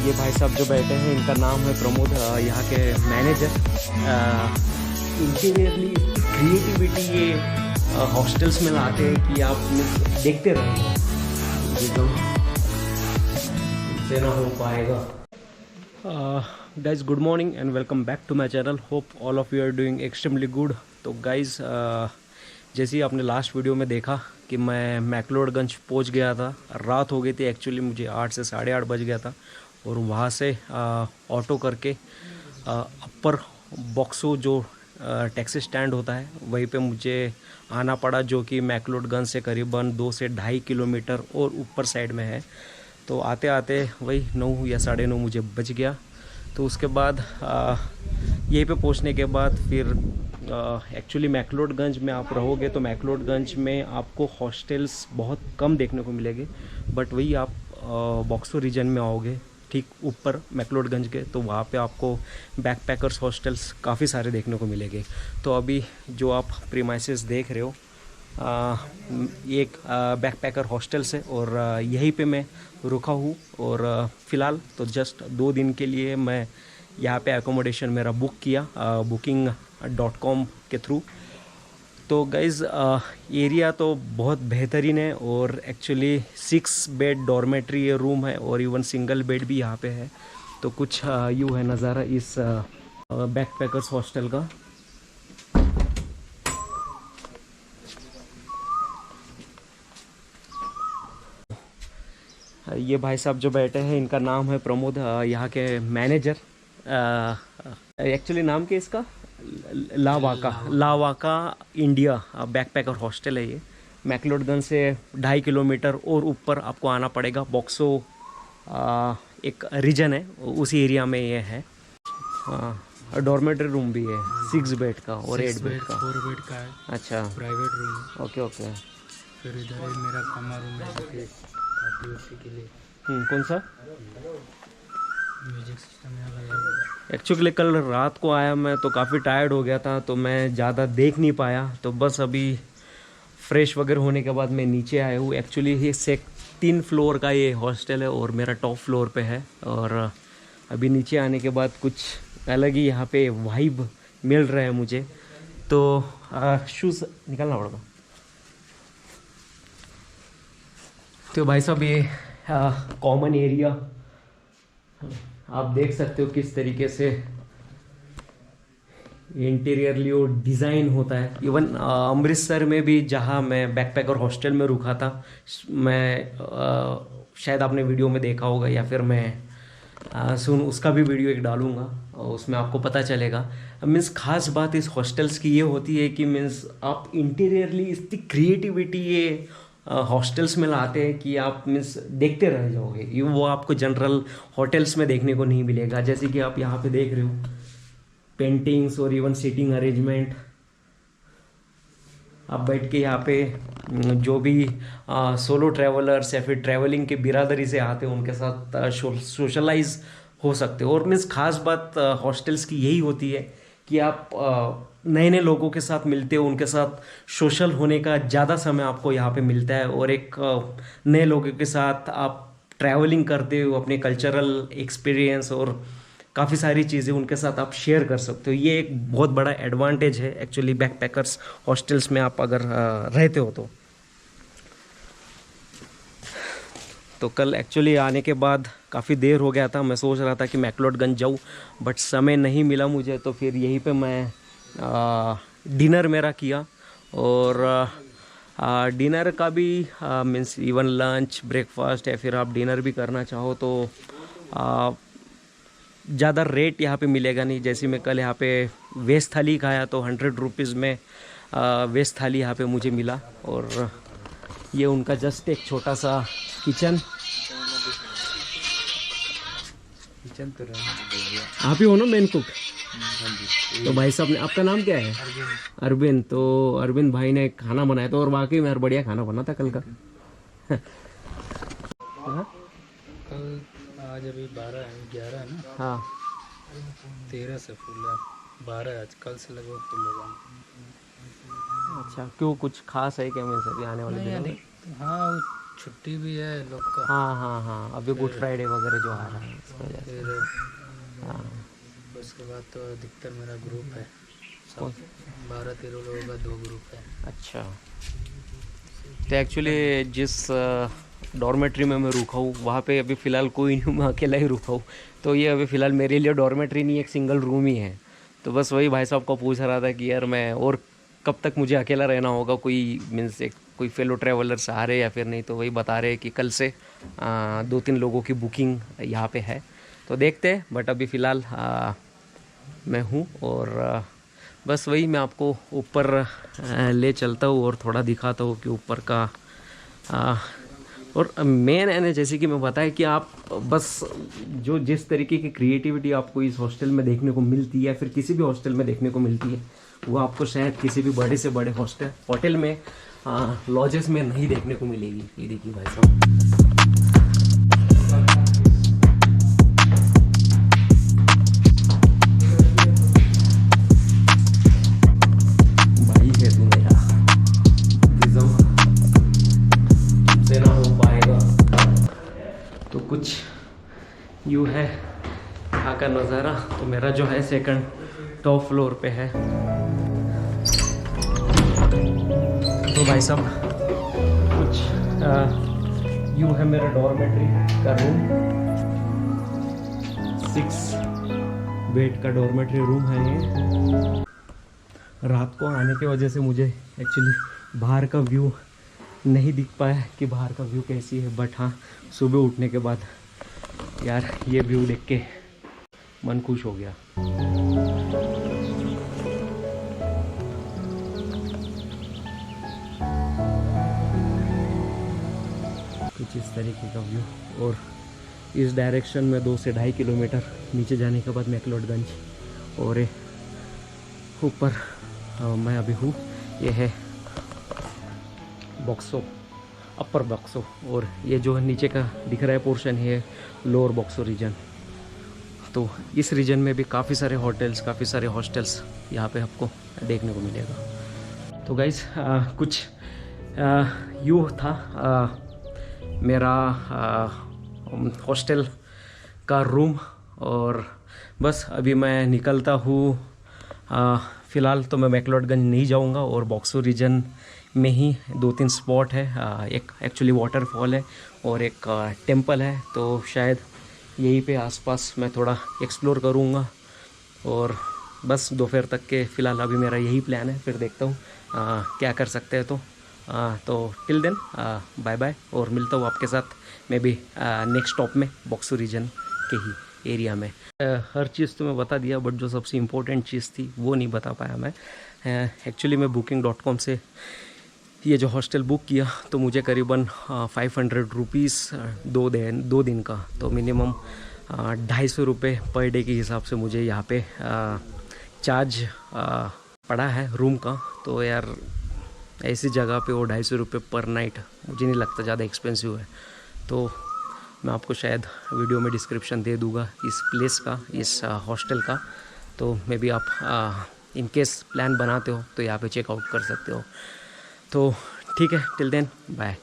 ये भाई साहब जो बैठे हैं इनका नाम है प्रमोद, यहाँ के मैनेजर। इंटीरियरली क्रिएटिविटी ये हॉस्टल्स में लाते हैं कि आप देखते रहेंगे, ये तो से ना हो पाएगा। Guys good morning and welcome back to my channel. Hope all of you are doing extremely good. तो गाइज जैसे ही आपने लास्ट वीडियो में देखा कि मैं मैक्लोडगंज पहुंच गया था, रात हो गई थी एक्चुअली, मुझे 8 से 8:30 बज गया था। और वहाँ से ऑटो करके अपर बॉक्सो जो टैक्सी स्टैंड होता है वहीं पे मुझे आना पड़ा, जो कि मैक्लोडगंज से करीबन 2 से 2.5 किलोमीटर और ऊपर साइड में है। तो आते आते वही 9 या 9:30 मुझे बज गया। तो उसके बाद यहीं पे पहुंचने के बाद फिर एक्चुअली मैक्लोडगंज में आप रहोगे तो मैक्लोडगंज में आपको हॉस्टल्स बहुत कम देखने को मिलेंगे, बट वही आप बॉक्सो रीजन में आओगे ठीक ऊपर मैक्लोडगंज के, तो वहाँ पे आपको बैकपैकर्स हॉस्टल्स काफ़ी सारे देखने को मिलेंगे। तो अभी जो आप प्रीमाइसेस देख रहे हो ये एक बैकपैकर हॉस्टल्स है और यहीं पे मैं रुका हूँ। और फ़िलहाल तो जस्ट 2 दिन के लिए मैं यहाँ पे एकोमोडेशन मेरा बुक किया booking.com के थ्रू। तो गाइज़ एरिया तो बहुत बेहतरीन है और एक्चुअली 6 बेड डॉर्मेट्री रूम है और इवन सिंगल बेड भी यहाँ पे है। तो कुछ यूँ है नज़ारा इस बैकपैकर्स हॉस्टल का। ये भाई साहब जो बैठे हैं इनका नाम है प्रमोद, यहाँ के मैनेजर। एक्चुअली नाम क्या इसका? लावाका इंडिया बैकपैकर हॉस्टल है ये। मैक्लोडगंज से 2.5 किलोमीटर और ऊपर आपको आना पड़ेगा। बॉक्सो एक रीजन है, उसी एरिया में ये है। डॉर्मेटरी रूम भी है 6 बेड का और 8 बेड का, 4 बेड का है। अच्छा, प्राइवेट रूम। Okay okay. फिर इधर ही मेरा कमरा रूम है पार्टी के लिए। कौन सा? म्यूजिक सिस्टम यहाँ लगा हुआ है। एक्चुअली कल रात को आया मैं तो काफ़ी टायर्ड हो गया था, तो मैं ज़्यादा देख नहीं पाया। तो बस अभी फ्रेश वगैरह होने के बाद मैं नीचे आया हूँ। एक्चुअली ये 3 फ्लोर का ये हॉस्टल है और मेरा टॉप फ्लोर पे है। और अभी नीचे आने के बाद कुछ अलग ही यहाँ पे वाइब मिल रहा है मुझे। तो शूज़ निकालना पड़ेगा। तो भाई साहब ये कॉमन एरिया आप देख सकते हो किस तरीके से इंटीरियरली वो डिज़ाइन होता है। इवन अमृतसर में भी जहाँ मैं बैकपैकर हॉस्टल में रुका था, मैं शायद आपने वीडियो में देखा होगा या फिर मैं उसका भी वीडियो एक डालूंगा, उसमें आपको पता चलेगा। मीन्स खास बात इस हॉस्टल्स की ये होती है कि मीन्स आप इंटीरियरली इसकी क्रिएटिविटी ये हॉस्टल्स में लाते हैं कि आप मीन्स देखते रह जाओगे। ये वो आपको जनरल होटल्स में देखने को नहीं मिलेगा। जैसे कि आप यहाँ पे देख रहे हो पेंटिंग्स और इवन सीटिंग अरेंजमेंट। आप बैठ के यहाँ पे जो भी सोलो ट्रैवलर्स या फिर ट्रैवलिंग के बिरादरी से आते हैं उनके साथ सोशलाइज हो सकते हो। और मीन्स खास बात हॉस्टल्स की यही होती है कि आप नए नए लोगों के साथ मिलते हो, उनके साथ सोशल होने का ज़्यादा समय आपको यहाँ पे मिलता है। और एक नए लोगों के साथ आप ट्रैवलिंग करते हो, अपने कल्चरल एक्सपीरियंस और काफ़ी सारी चीज़ें उनके साथ आप शेयर कर सकते हो। ये एक बहुत बड़ा एडवांटेज है एक्चुअली बैकपैकर्स हॉस्टल्स में आप अगर रहते हो तो कल एक्चुअली आने के बाद काफ़ी देर हो गया था। मैं सोच रहा था कि मैक्लोडगंज जाऊँ, बट समय नहीं मिला मुझे। तो फिर यहीं पे मैं डिनर मेरा किया और डिनर का भी मीन्स इवन लंच ब्रेकफास्ट या फिर आप डिनर भी करना चाहो तो ज़्यादा रेट यहाँ पे मिलेगा नहीं। जैसे मैं कल यहाँ पे वेज थाली खाया तो 100 रुपीज़ में वेज थाली यहाँ पे मुझे मिला। और ये उनका जस्ट एक छोटा सा किचन तो आप ही हो ना मेन कुक? तो भाई साहब ने, आपका नाम क्या है? अरविंद। तो अरविंद भाई ने खाना बनाया था और वाकई में बढ़िया खाना बना था कल का। कल आज अभी 12 है, 11 है ना? हाँ 13 से फुल है, 12 आज, कल से लगभग फुल होगा। अच्छा, क्यों कुछ खास है क्या? मैं सभी आने वाले दिनों में? हाँ, छुट्टी भी है लोग का। हाँ हाँ हाँ, अभी गुड फ्राइडे वगैरह जो आ रहा है इस वजह से। फिर हाँ। उसके बाद तो अधिकतर मेरा ग्रुप है, कौन? सब 12-13 लोगों का 2 ग्रुप है। अच्छा, तो एक्चुअली जिस डॉर्मेट्री में मैं रुका हूँ वहाँ पे अभी फ़िलहाल कोई नहीं हूँ, मैं अकेला ही रुका हूँ। तो ये अभी फ़िलहाल मेरे लिए डॉर्मेट्री नहीं, एक सिंगल रूम ही है। तो बस वही भाई साहब को पूछ रहा था कि यार मैं और कब तक मुझे अकेला रहना होगा, कोई मीन्स एक कोई फेलो ट्रैवलर्स आ रहे या फिर नहीं। तो वही बता रहे कि कल से 2-3 लोगों की बुकिंग यहाँ पे है, तो देखते हैं। बट अभी फ़िलहाल मैं हूँ और बस वही मैं आपको ऊपर ले चलता हूँ और थोड़ा दिखाता हूँ कि ऊपर का और मेन है ना, जैसे कि मैं बताया कि आप बस जो जिस तरीके की क्रिएटिविटी आपको इस हॉस्टल में देखने को मिलती है या फिर किसी भी हॉस्टल में देखने को मिलती है, वो आपको शायद किसी भी बड़े से बड़े होटल में लॉजेस में नहीं देखने को मिलेगी। ये देखिए भाई साहब, भाई है तू मेरा, जिज्म से ना हो पाएगा। तो कुछ यूँ है यहाँ का नज़ारा। तो मेरा जो है सेकंड टॉप फ्लोर पे है। तो भाई साहब कुछ यूँ है मेरा डॉर्मेट्री का रूम। 6 बेड का डॉर्मेट्री रूम है ये। रात को आने की वजह से मुझे एक्चुअली बाहर का व्यू नहीं दिख पाया कि बाहर का व्यू कैसी है। बट हाँ, सुबह उठने के बाद यार ये व्यू देख के मन खुश हो गया। कुछ इस तरीके का व्यू। और इस डायरेक्शन में 2 से 2.5 किलोमीटर नीचे जाने के बाद मैक्लोडगंज और ये ऊपर मैं अभी हूँ, ये है बॉक्सो, अपर बॉक्सो। और ये जो है नीचे का दिख रहा है पोर्शन, ये लोअर बॉक्सो रीजन। तो इस रीजन में भी काफ़ी सारे होटल्स, काफ़ी सारे हॉस्टल्स यहाँ पे आपको देखने को मिलेगा। तो गाइस कुछ यूँ था मेरा हॉस्टल का रूम। और बस अभी मैं निकलता हूँ। फ़िलहाल तो मैं मैक्लोडगंज नहीं जाऊँगा और बॉक्सो रीजन में ही 2-3 स्पॉट है। एक एक्चुअली वाटरफॉल है और एक टेंपल है। तो शायद यहीं पे आसपास मैं थोड़ा एक्सप्लोर करूँगा। और बस दोपहर तक के फ़िलहाल अभी मेरा यही प्लान है, फिर देखता हूँ क्या कर सकते हैं। तो टिल देन बाय बाय, और मिलता हूँ आपके साथ मैं भी नेक्स्ट स्टॉप में बॉक्सो रीजन के ही एरिया में। हर चीज़ तो मैं बता दिया, बट जो सबसे इम्पोर्टेंट चीज़ थी वो नहीं बता पाया मैं। एक्चुअली मैं booking.com से ये जो हॉस्टल बुक किया तो मुझे करीबन 500 रुपीज़ 2 दिन का, तो मिनिमम 250 रुपये पर डे के हिसाब से मुझे यहाँ पे चार्ज पड़ा है रूम का। तो यार ऐसी जगह पे वो 250 रुपये पर नाइट मुझे नहीं लगता ज़्यादा एक्सपेंसिव है। तो मैं आपको शायद वीडियो में डिस्क्रिप्शन दे दूँगा इस प्लेस का, इस हॉस्टल का। तो मे बी आप इन केस प्लान बनाते हो तो यहाँ पे चेकआउट कर सकते हो। तो ठीक है, टिल देन बाय।